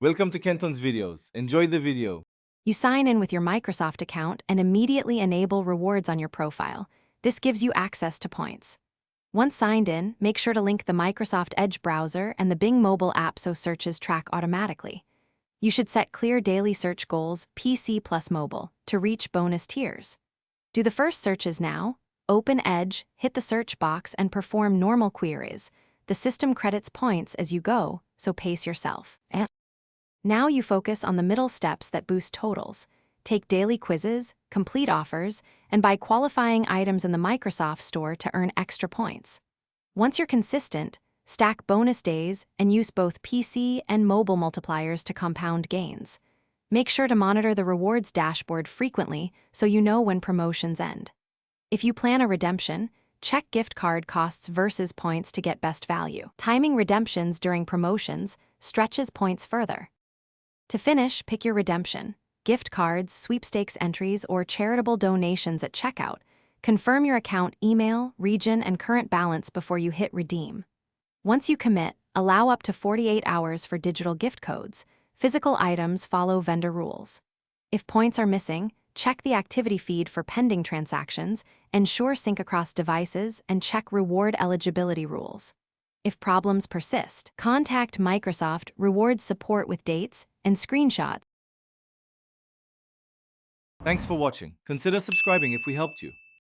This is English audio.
Welcome to Kenton's videos. Enjoy the video. You sign in with your Microsoft account and immediately enable rewards on your profile. This gives you access to points. Once signed in, make sure to link the Microsoft Edge browser and the Bing mobile app so searches track automatically. You should set clear daily search goals, PC plus mobile, to reach bonus tiers. Do the first searches now. Open Edge, hit the search box, and perform normal queries. The system credits points as you go, so pace yourself. Now you focus on the middle steps that boost totals. Take daily quizzes, complete offers, and buy qualifying items in the Microsoft Store to earn extra points. Once you're consistent, stack bonus days and use both PC and mobile multipliers to compound gains. Make sure to monitor the rewards dashboard frequently so you know when promotions end. If you plan a redemption, check gift card costs versus points to get best value. Timing redemptions during promotions stretches points further. To finish, pick your redemption: gift cards, sweepstakes entries, or charitable donations at checkout. Confirm your account email, region, and current balance before you hit redeem. Once you commit, allow up to 48 hours for digital gift codes. Physical items follow vendor rules. If points are missing, check the activity feed for pending transactions, ensure sync across devices, and check reward eligibility rules. If problems persist, contact Microsoft Rewards support with dates and screenshots. Thanks for watching. Consider subscribing if we helped you.